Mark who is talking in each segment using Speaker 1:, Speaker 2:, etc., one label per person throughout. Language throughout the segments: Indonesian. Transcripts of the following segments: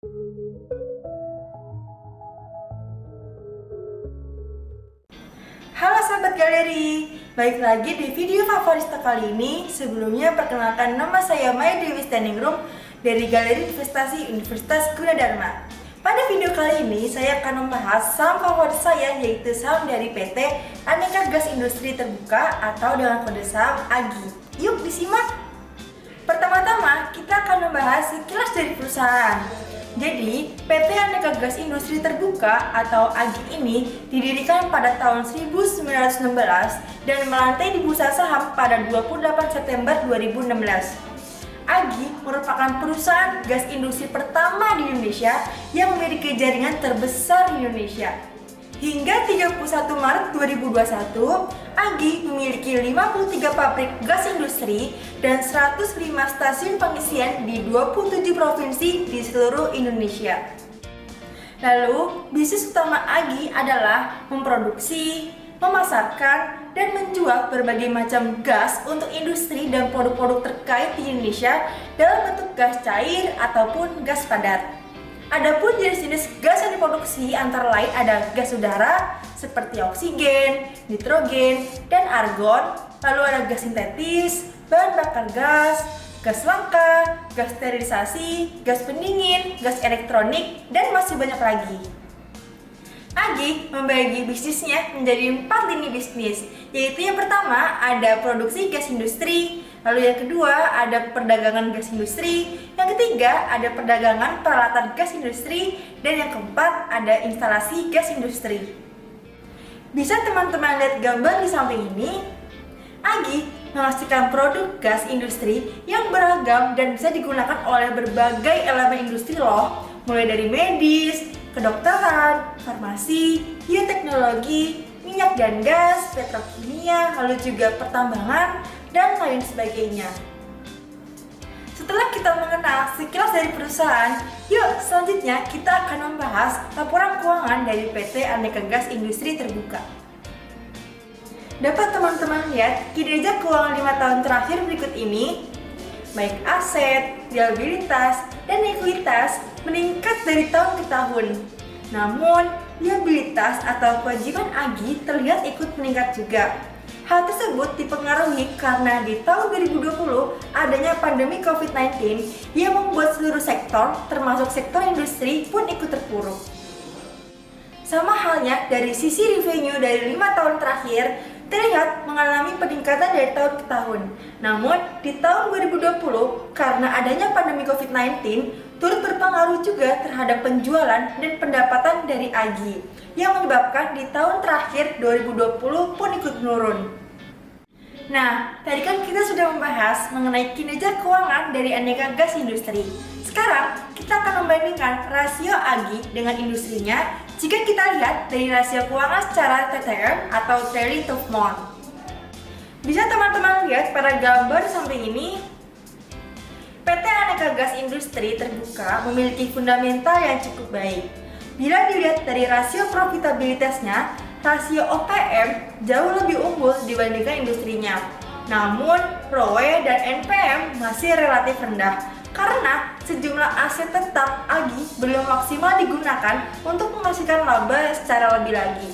Speaker 1: Halo sahabat galeri, balik lagi di video Favorista kali ini. Sebelumnya perkenalkan, nama saya Maya Dewi Standing Room dari Galeri Investasi Universitas Gunadarma. Pada video kali ini saya akan membahas saham favorit saya, yaitu saham dari PT Aneka Gas Industri Terbuka atau dengan kode saham AGI. Yuk disimak. Pertama-tama kita akan membahas sekilas dari perusahaan. Jadi, PT Aneka Gas Industri Terbuka atau AGI ini didirikan pada tahun 1916 dan melantai di bursa saham pada 28 September 2016. AGI merupakan perusahaan gas industri pertama di Indonesia yang memiliki jaringan terbesar di Indonesia. Hingga 31 Maret 2021, AGI memiliki 53 pabrik gas industri dan 105 stasiun pengisian di 27 provinsi di seluruh Indonesia. Lalu, bisnis utama AGI adalah memproduksi, memasarkan, dan menjual berbagai macam gas untuk industri dan produk-produk terkait di Indonesia dalam bentuk gas cair ataupun gas padat. Adapun jenis-jenis gas yang diproduksi antara lain ada gas udara seperti oksigen, nitrogen, dan argon, lalu ada gas sintetis, bahan bakar gas, gas langka, gas sterilisasi, gas pendingin, gas elektronik, dan masih banyak lagi. AGI membagi bisnisnya menjadi 4 lini bisnis, yaitu yang pertama ada produksi gas industri, lalu yang kedua ada perdagangan gas industri, yang ketiga ada perdagangan peralatan gas industri, dan yang keempat ada instalasi gas industri. Bisa teman-teman lihat gambar di samping ini. AGI menghasilkan produk gas industri yang beragam dan bisa digunakan oleh berbagai elemen industri loh, mulai dari medis, kedokteran, farmasi, bioteknologi, minyak dan gas, petrokimia, lalu juga pertambangan, dan lain sebagainya. Setelah kita mengenal sekilas dari perusahaan, yuk selanjutnya kita akan membahas laporan keuangan dari PT Aneka Gas Industri Terbuka. Dapat teman-teman lihat kinerja keuangan 5 tahun terakhir berikut ini, baik aset, liabilitas, dan ekuitas meningkat dari tahun ke tahun. Namun, liabilitas atau kewajiban AGI terlihat ikut meningkat juga. Hal tersebut dipengaruhi karena di tahun 2020 adanya pandemi COVID-19 yang membuat seluruh sektor, termasuk sektor industri, pun ikut terpuruk. Sama halnya dari sisi revenue dari 5 tahun terakhir, terlihat mengalami peningkatan dari tahun ke tahun. Namun, di tahun 2020, karena adanya pandemi COVID-19, turut berpengaruh juga terhadap penjualan dan pendapatan dari AGI, yang menyebabkan di tahun terakhir 2020 pun ikut menurun. Nah, tadi kan kita sudah membahas mengenai kinerja keuangan dari Aneka Gas Industri. Sekarang, kita akan membandingkan rasio AGI dengan industrinya jika kita lihat dari rasio keuangan secara TTM atau trailing 12 month. Bisa teman-teman lihat pada gambar samping ini, PT Aneka Gas Industri Terbuka memiliki fundamental yang cukup baik. Bila dilihat dari rasio profitabilitasnya, rasio OPM jauh lebih unggul dibandingkan industrinya. Namun, ROE dan NPM masih relatif rendah karena sejumlah aset tetap AGI belum maksimal digunakan untuk menghasilkan laba secara lebih lagi.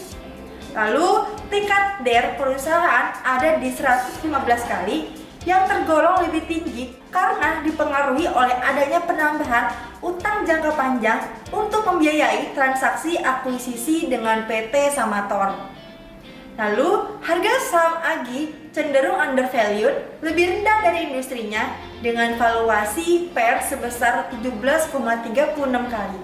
Speaker 1: Lalu, tingkat DER perusahaan ada di 115 kali, yang tergolong lebih tinggi karena dipengaruhi oleh adanya penambahan utang jangka panjang untuk membiayai transaksi akuisisi dengan PT Samator. Lalu, harga saham AGI cenderung undervalued, lebih rendah dari industrinya dengan valuasi PER sebesar 17,36 kali.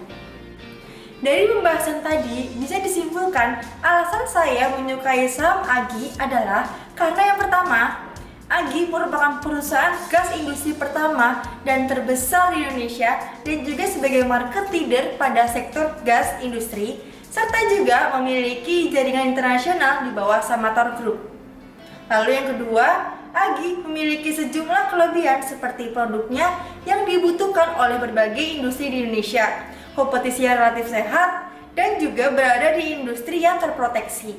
Speaker 1: Dari pembahasan tadi, bisa disimpulkan alasan saya menyukai saham AGI adalah karena yang pertama, AGI merupakan perusahaan gas industri pertama dan terbesar di Indonesia dan juga sebagai market leader pada sektor gas industri, serta juga memiliki jaringan internasional di bawah Samator Group. Lalu yang kedua, AGI memiliki sejumlah kelebihan seperti produknya yang dibutuhkan oleh berbagai industri di Indonesia, kompetisi yang relatif sehat, dan juga berada di industri yang terproteksi.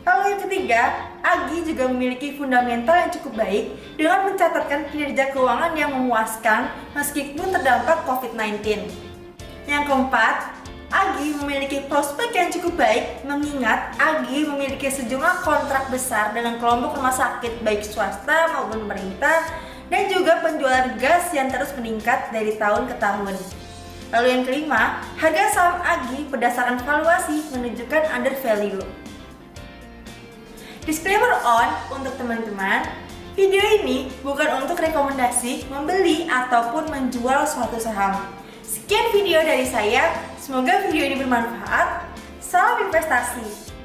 Speaker 1: Lalu yang ketiga, AGI juga memiliki fundamental yang cukup baik dengan mencatatkan kinerja keuangan yang memuaskan meskipun terdampak COVID-19. Yang keempat, Agi memiliki prospek yang cukup baik mengingat Agi memiliki sejumlah kontrak besar dengan kelompok rumah sakit baik swasta maupun pemerintah dan juga penjualan gas yang terus meningkat dari tahun ke tahun. Lalu yang kelima, harga saham Agi berdasarkan valuasi menunjukkan under value. Disclaimer untuk teman-teman, video ini bukan untuk rekomendasi membeli ataupun menjual suatu saham. Sekian video dari saya, semoga video ini bermanfaat. Salam investasi!